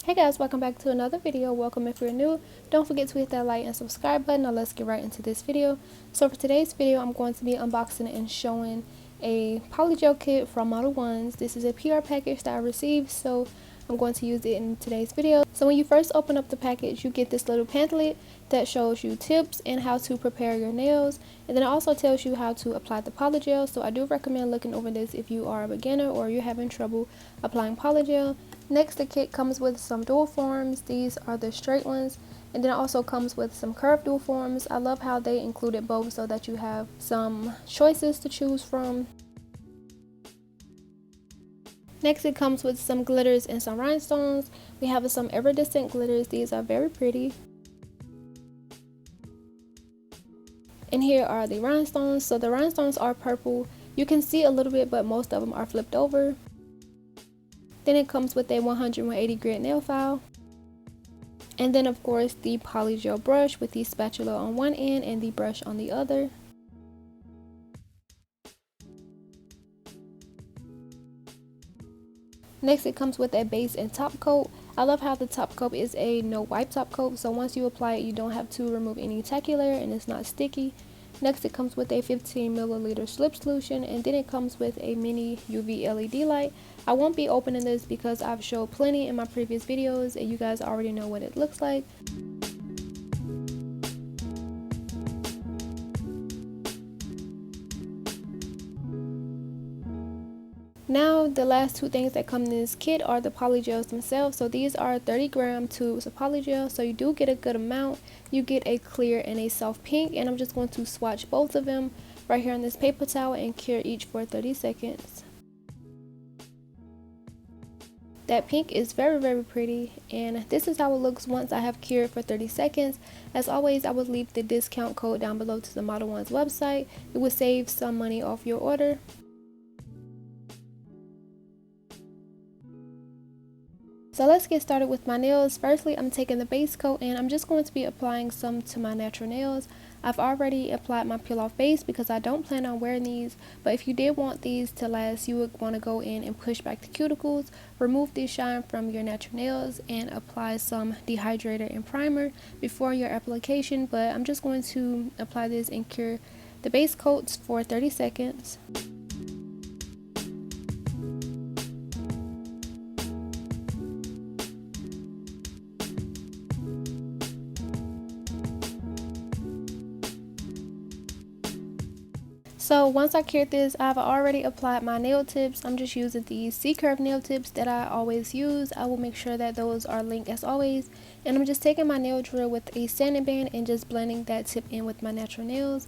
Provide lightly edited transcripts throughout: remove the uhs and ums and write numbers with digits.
Hey guys, welcome back to another video. Welcome if you're new. Don't forget to hit that like and subscribe button. Now let's get right into this video. So for today's video, I'm going to be unboxing and showing a polygel kit from Modelones. This is a PR package that I received, so I'm going to use it in today's video. So when you first open up the package, you get this little pamphlet that shows you tips and how to prepare your nails, and then it also tells you how to apply the polygel. So I do recommend looking over this if you are a beginner or you're having trouble applying polygel. Next, the kit comes with some dual forms. These are the straight ones, and then it also comes with some curved dual forms. I love how they included both so that you have some choices to choose from. Next, it comes with some glitters and some rhinestones. We have some iridescent glitters. These are very pretty. And here are the rhinestones. So the rhinestones are purple. You can see a little bit, but most of them are flipped over. Then it comes with a 180 grit nail file. And then of course the polygel brush with the spatula on one end and the brush on the other. Next, it comes with a base and top coat. I love how the top coat is a no wipe top coat, so once you apply it you don't have to remove any tacky layer and it's not sticky. Next, it comes with a 15 milliliter slip solution, and then it comes with a mini UV LED light. I won't be opening this because I've showed plenty in my previous videos and you guys already know what it looks like. Now, the last two things that come in this kit are the polygels themselves. So these are 30-gram tubes of polygel, so you do get a good amount. You get a clear and a soft pink, and I'm just going to swatch both of them right here on this paper towel and cure each for 30 seconds. That pink is very pretty, and this is how it looks once I have cured for 30 seconds. As always, I would leave the discount code down below to the Modelones website. It would save some money off your order. So let's get started with my nails. Firstly, I'm taking the base coat and I'm just going to be applying some to my natural nails. I've already applied my peel off base because I don't plan on wearing these, but if you did want these to last, you would want to go in and push back the cuticles, remove the shine from your natural nails, and apply some dehydrator and primer before your application. But I'm just going to apply this and cure the base coats for 30 seconds. So once I cured this, I've already applied my nail tips. I'm just using these C-curve nail tips that I always use. I will make sure that those are linked as always. And I'm just taking my nail drill with a sanding band and just blending that tip in with my natural nails.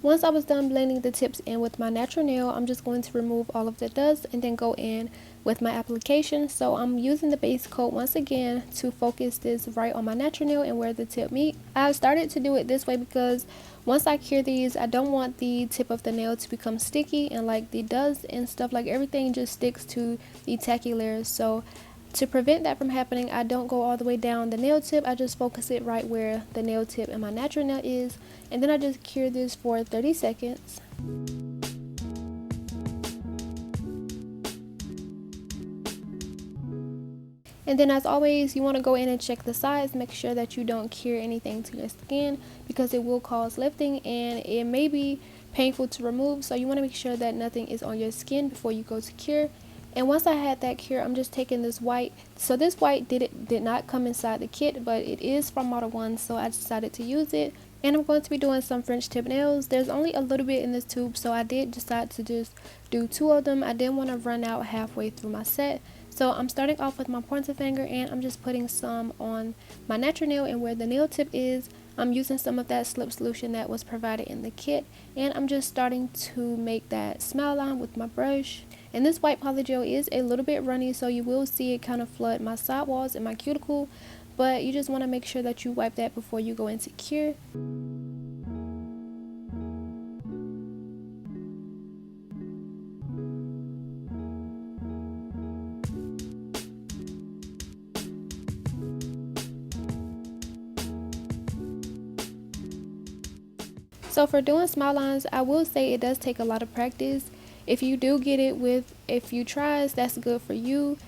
Once I was done blending the tips in with my natural nail, I'm just going to remove all of the dust and then go in with my application. So I'm using the base coat once again to focus this right on my natural nail and where the tip meet. I started to do it this way because once I cure these, I don't want the tip of the nail to become sticky and like the dust and stuff, like everything just sticks to the tacky layers. So to prevent that from happening, I don't go all the way down the nail tip. I just focus it right where the nail tip and my natural nail is, and then I just cure this for 30 seconds. And then as always, you want to go in and check the sides, make sure that you don't cure anything to your skin because it will cause lifting and it may be painful to remove, so you want to make sure that nothing is on your skin before you go to cure. And once I had that cure, I'm just taking this white. So this white did not come inside the kit, but it is from Modelones, so I decided to use it. And I'm going to be doing some French tip nails. There's only a little bit in this tube, so I did decide to just do 2 of them. I didn't want to run out halfway through my set. So I'm starting off with my pointer finger and I'm just putting some on my natural nail and where the nail tip is. I'm using some of that slip solution that was provided in the kit, and I'm just starting to make that smile line with my brush. And this white polygel is a little bit runny, so you will see it kind of flood my side walls and my cuticle, but you just want to make sure that you wipe that before you go into cure. So for doing smile lines, I will say it does take a lot of practice. If you do get it with a few tries, that's good for you.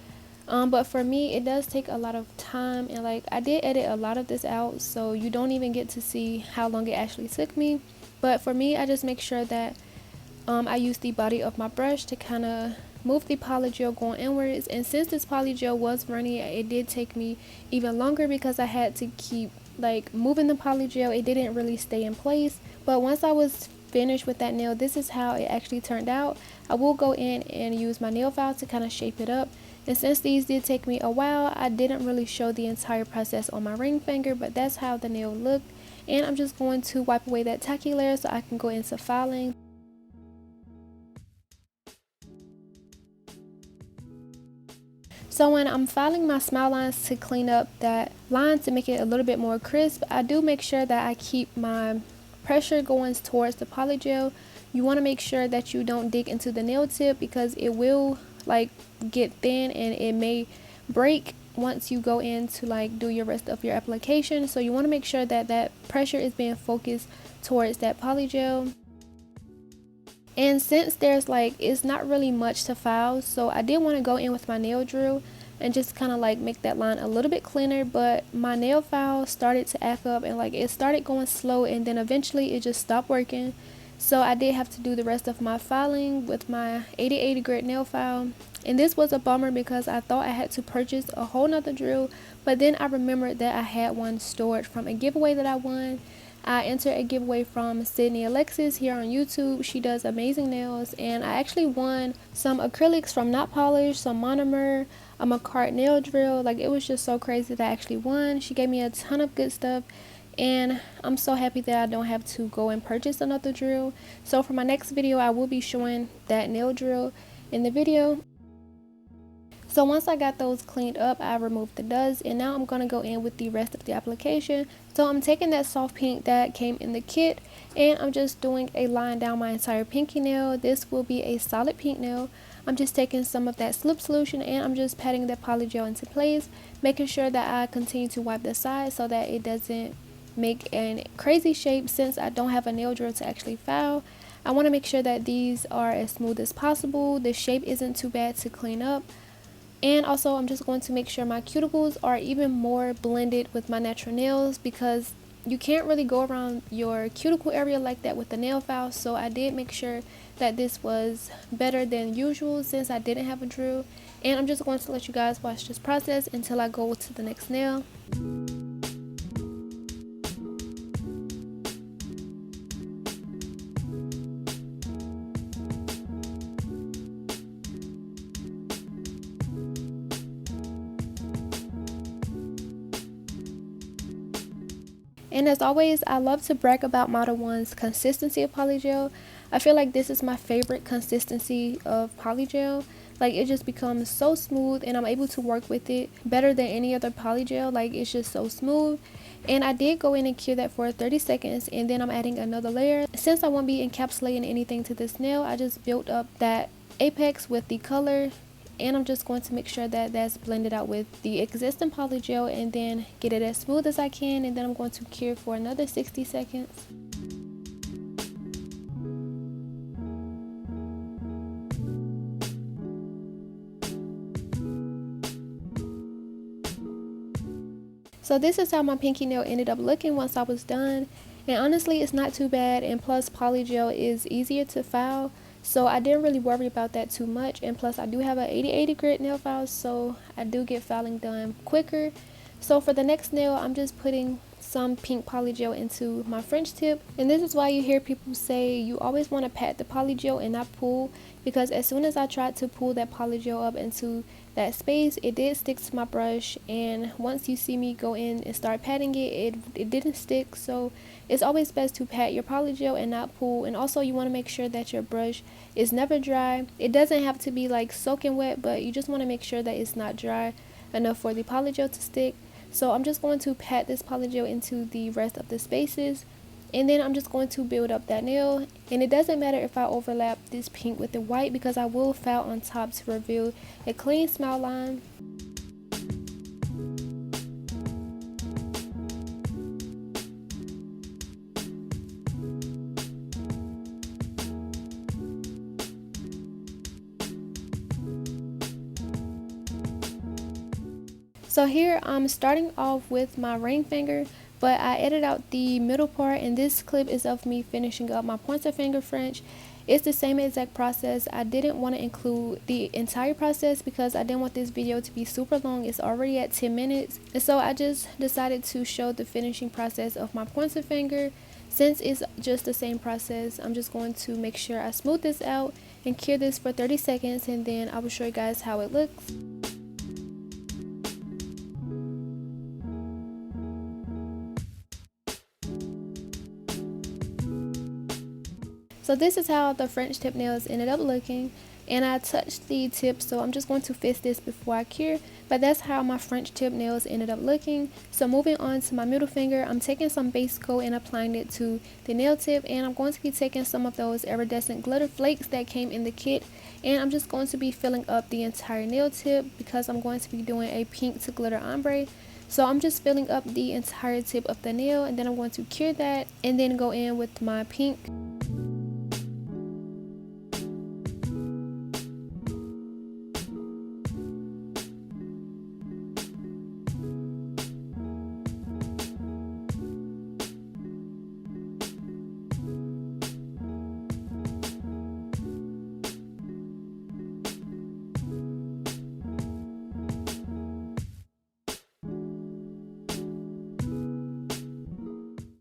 But for me, it does take a lot of time, and like I did edit a lot of this out, so you don't even get to see how long it actually took me. But for me, I just make sure that I use the body of my brush to kind of move the polygel going inwards. And since this polygel was runny, it did take me even longer because I had to keep like moving the polygel. It didn't really stay in place. But once I was finished with that nail, this is how it actually turned out. I will go in and use my nail file to kind of shape it up. And since these did take me a while, I didn't really show the entire process on my ring finger, but that's how the nail looked. And I'm just going to wipe away that tacky layer so I can go into filing. So when I'm filing my smile lines to clean up that line to make it a little bit more crisp, I do make sure that I keep my pressure going towards the polygel. You want to make sure that you don't dig into the nail tip because it will like get thin and it may break once you go in to like do your rest of your application. So you want to make sure that that pressure is being focused towards that polygel. And since there's like it's not really much to file, so I did want to go in with my nail drill and just kind of like make that line a little bit cleaner, but my nail file started to act up and like it started going slow, and then eventually it just stopped working. So I did have to do the rest of my filing with my 8080 grit nail file. And this was a bummer because I thought I had to purchase a whole nother drill, but then I remembered that I had one stored from a giveaway that I won. I entered a giveaway from Sydney Alexis here on YouTube. She does amazing nails, and I actually won some acrylics from Not Polished, some monomer, a McCart nail drill. Like, it was just so crazy that I actually won. She gave me a ton of good stuff, and I'm so happy that I don't have to go and purchase another drill. So for my next video, I will be showing that nail drill in the video. So once I got those cleaned up, I removed the dust, and now I'm going to go in with the rest of the application. So I'm taking that soft pink that came in the kit, and I'm just doing a line down my entire pinky nail. This will be a solid pink nail. I'm just taking some of that slip solution and I'm just patting that polygel into place, making sure that I continue to wipe the side so that it doesn't make a crazy shape. Since I don't have a nail drill to actually file, I want to make sure that these are as smooth as possible. The shape isn't too bad to clean up. And also I'm just going to make sure my cuticles are even more blended with my natural nails, because you can't really go around your cuticle area like that with the nail file. So I did make sure that this was better than usual since I didn't have a drill. And I'm just going to let you guys watch this process until I go to the next nail. And as always, I love to brag about Model 1's consistency of polygel. I feel like this is my favorite consistency of polygel. Like, it just becomes so smooth and I'm able to work with it better than any other polygel. Like, it's just so smooth. And I did go in and cure that for 30 seconds, and then I'm adding another layer. Since I won't be encapsulating anything to this nail, I just built up that apex with the color. And I'm just going to make sure that that's blended out with the existing polygel and then get it as smooth as I can, and then I'm going to cure for another 60 seconds. So this is how my pinky nail ended up looking once I was done, and honestly it's not too bad, and plus polygel is easier to file. So I didn't really worry about that too much, and plus I do have an 8080 grit nail file, so I do get filing done quicker. So for the next nail, I'm just putting some pink polygel into my French tip, and this is why you hear people say you always want to pat the polygel and not pull, because as soon as I tried to pull that polygel up into that space, it did stick to my brush, and once you see me go in and start patting it, it didn't stick. So it's always best to pat your polygel and not pull. And also you want to make sure that your brush is never dry. It doesn't have to be like soaking wet, but you just want to make sure that it's not dry enough for the polygel to stick. So I'm just going to pat this polygel into the rest of the spaces, and then I'm just going to build up that nail. And it doesn't matter if I overlap this pink with the white, because I will file on top to reveal a clean smile line. So here I'm starting off with my ring finger, but I edited out the middle part, and this clip is of me finishing up my pointer finger French. It's the same exact process. I didn't want to include the entire process because I didn't want this video to be super long. It's already at 10 minutes. And so I just decided to show the finishing process of my pointer finger. Since it's just the same process, I'm just going to make sure I smooth this out and cure this for 30 seconds, and then I will show you guys how it looks. So this is how the French tip nails ended up looking, and I touched the tip, so I'm just going to fix this before I cure, but that's how my French tip nails ended up looking. So moving on to my middle finger, I'm taking some base coat and applying it to the nail tip, and I'm going to be taking some of those iridescent glitter flakes that came in the kit, and I'm just going to be filling up the entire nail tip because I'm going to be doing a pink to glitter ombre. So I'm just filling up the entire tip of the nail, and then I'm going to cure that and then go in with my pink.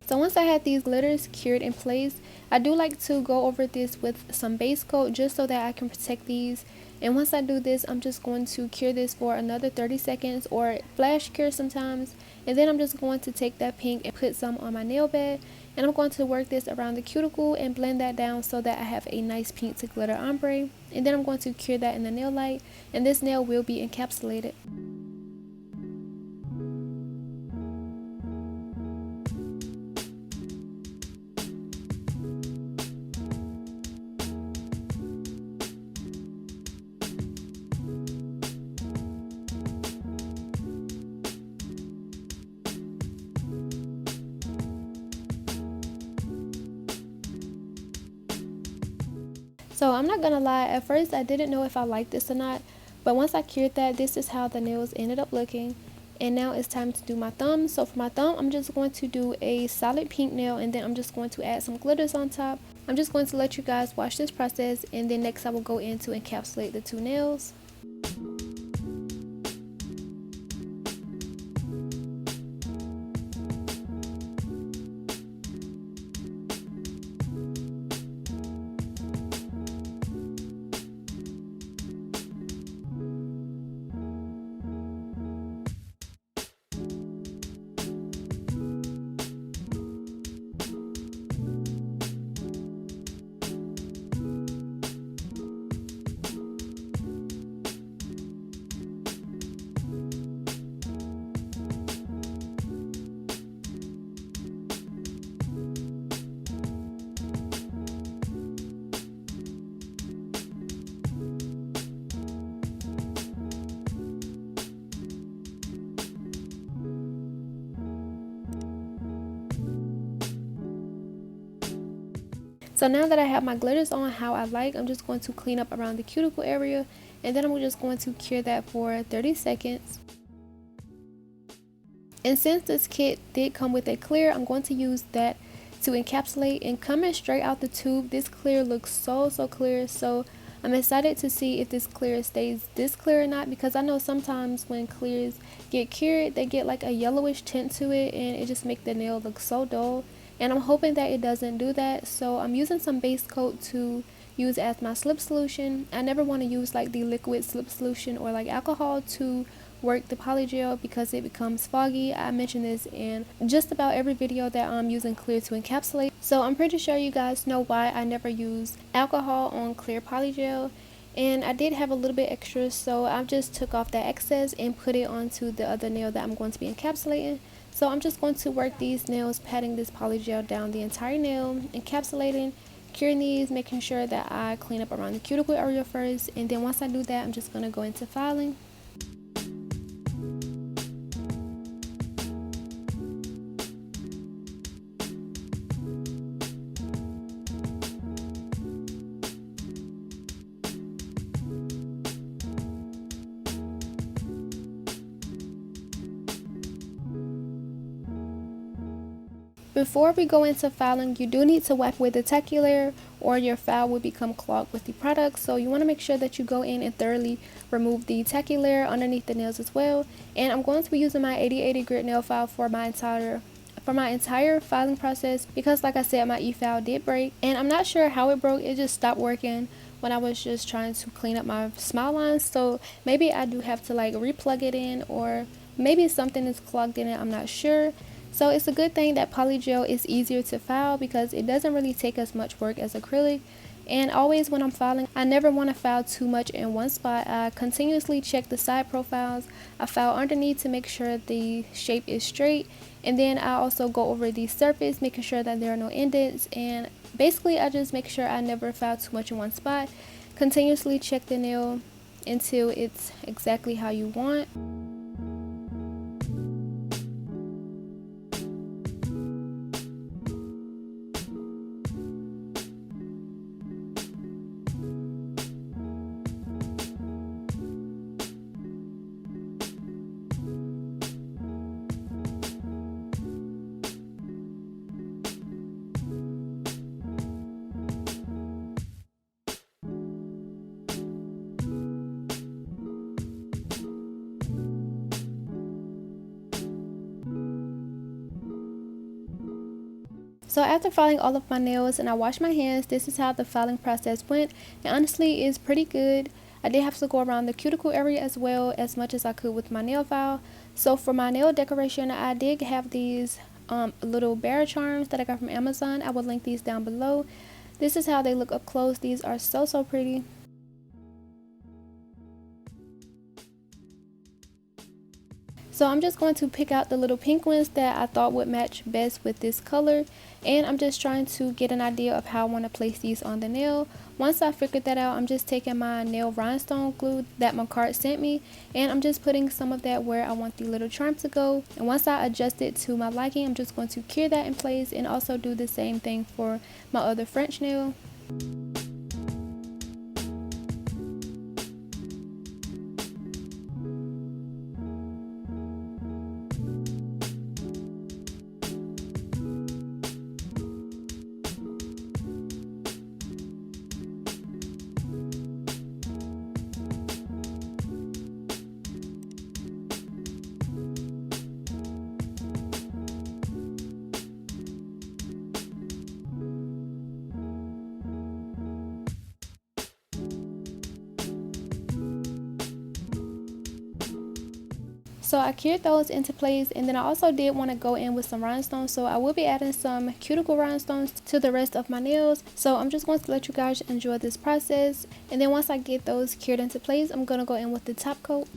So once I had these glitters cured in place, I do like to go over this with some base coat just so that I can protect these. And once I do this, I'm just going to cure this for another 30 seconds or flash cure sometimes. And then I'm just going to take that pink and put some on my nail bed. And I'm going to work this around the cuticle and blend that down so that I have a nice pink to glitter ombre. And then I'm going to cure that in the nail light. And this nail will be encapsulated. So I'm not gonna lie, at first I didn't know if I liked this or not, but once I cured that, this is how the nails ended up looking. And now it's time to do my thumb. So for my thumb, I'm just going to do a solid pink nail, and then I'm just going to add some glitters on top. I'm just going to let you guys watch this process, and then next I will go in to encapsulate the two nails. So now that I have my glitters on how I like, I'm just going to clean up around the cuticle area, and then I'm just going to cure that for 30 seconds. And since this kit did come with a clear, I'm going to use that to encapsulate. And coming straight out the tube, this clear looks so clear. So I'm excited to see if this clear stays this clear or not, because I know sometimes when clears get cured, they get like a yellowish tint to it, and it just makes the nail look so dull. And I'm hoping that it doesn't do that. So I'm using some base coat to use as my slip solution. I never want to use like the liquid slip solution or like alcohol to work the polygel because it becomes foggy. I mentioned this in just about every video that I'm using clear to encapsulate. So I'm pretty sure you guys know why I never use alcohol on clear polygel. And I did have a little bit extra, so I just took off that excess and put it onto the other nail that I'm going to be encapsulating. So I'm just going to work these nails, patting this polygel down the entire nail, encapsulating, curing these, making sure that I clean up around the cuticle area first, and then once I do that, I'm just going to go into filing. Before we go into filing, you do need to wipe away the tacky layer or your file will become clogged with the product. So you want to make sure that you go in and thoroughly remove the tacky layer underneath the nails as well. And I'm going to be using my 8080 grit nail file for my entire filing process because, like I said, my e-file did break and I'm not sure how it broke. It just stopped working when I was just trying to clean up my smile lines. So maybe I do have to like replug it in, or maybe something is clogged in it, I'm not sure. So it's a good thing that polygel is easier to file because it doesn't really take as much work as acrylic. And always when I'm filing, I never want to file too much in one spot. I continuously check the side profiles. I file underneath to make sure the shape is straight. And then I also go over the surface, making sure that there are no indents. And basically I just make sure I never file too much in one spot. Continuously check the nail until it's exactly how you want. So after filing all of my nails and I washed my hands, this is how the filing process went. And honestly, it's pretty good. I did have to go around the cuticle area as well as much as I could with my nail file. So for my nail decoration, I did have these little bear charms that I got from Amazon. I will link these down below. This is how they look up close. These are so pretty. So I'm just going to pick out the little pink ones that I thought would match best with this color. And I'm just trying to get an idea of how I want to place these on the nail. Once I figured that out, I'm just taking my nail rhinestone glue that my cart sent me. And I'm just putting some of that where I want the little charm to go. And once I adjust it to my liking, I'm just going to cure that in place and also do the same thing for my other French nail. So I cured those into place, and then I also did want to go in with some rhinestones, so I will be adding some cuticle rhinestones to the rest of my nails. So I'm just going to let you guys enjoy this process, and then once I get those cured into place, I'm going to go in with the top coat.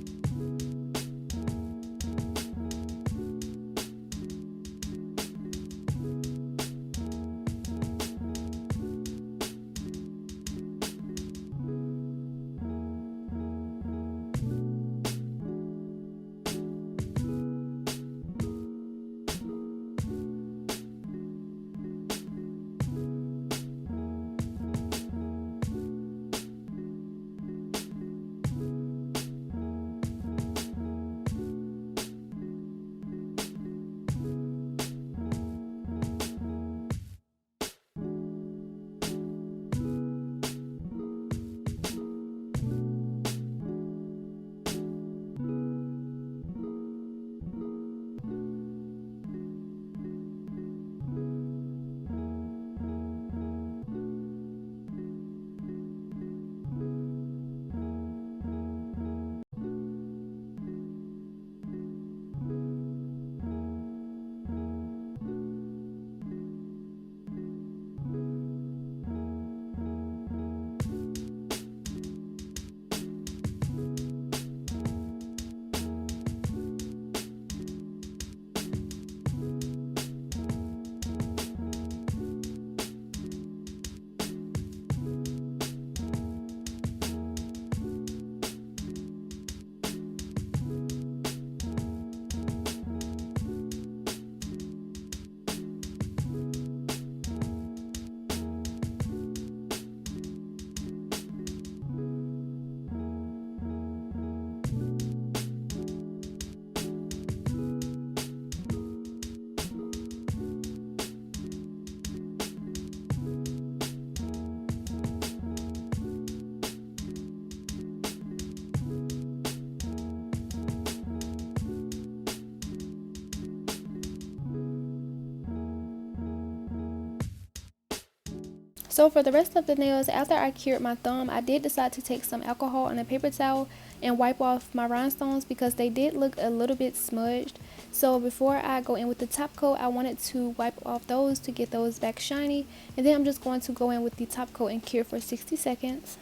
So for the rest of the nails, after I cured my thumb, I did decide to take some alcohol on a paper towel and wipe off my rhinestones because they did look a little bit smudged. So before I go in with the top coat, I wanted to wipe off those to get those back shiny, and then I'm just going to go in with the top coat and cure for 60 seconds.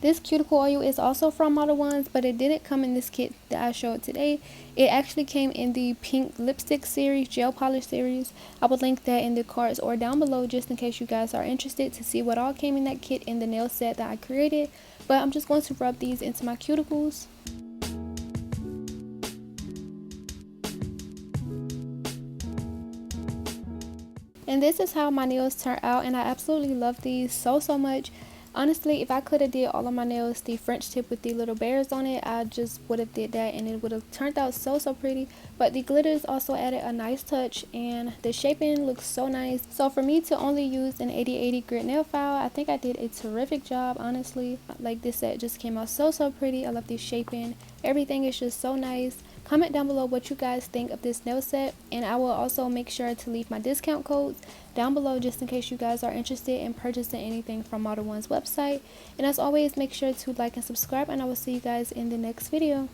This cuticle oil is also from Modelones, but it didn't come in this kit that I showed today. It actually came in the pink lipstick series, gel polish series. I will link that in the cards or down below just in case you guys are interested to see what all came in that kit in the nail set that I created. But I'm just going to rub these into my cuticles. And this is how my nails turn out, and I absolutely love these so much. Honestly, if I could have did all of my nails the French tip with the little bears on it, I just would have did that and it would have turned out so pretty. But the glitters also added a nice touch, and the shaping looks so nice. So for me to only use an 80/80 grit nail file, I think I did a terrific job, honestly. Like, this set just came out so pretty. I love the shaping. Everything is just so nice. Comment down below what you guys think of this nail set, and I will also make sure to leave my discount codes down below just in case you guys are interested in purchasing anything from Modelones website. And as always, make sure to like and subscribe, and I will see you guys in the next video.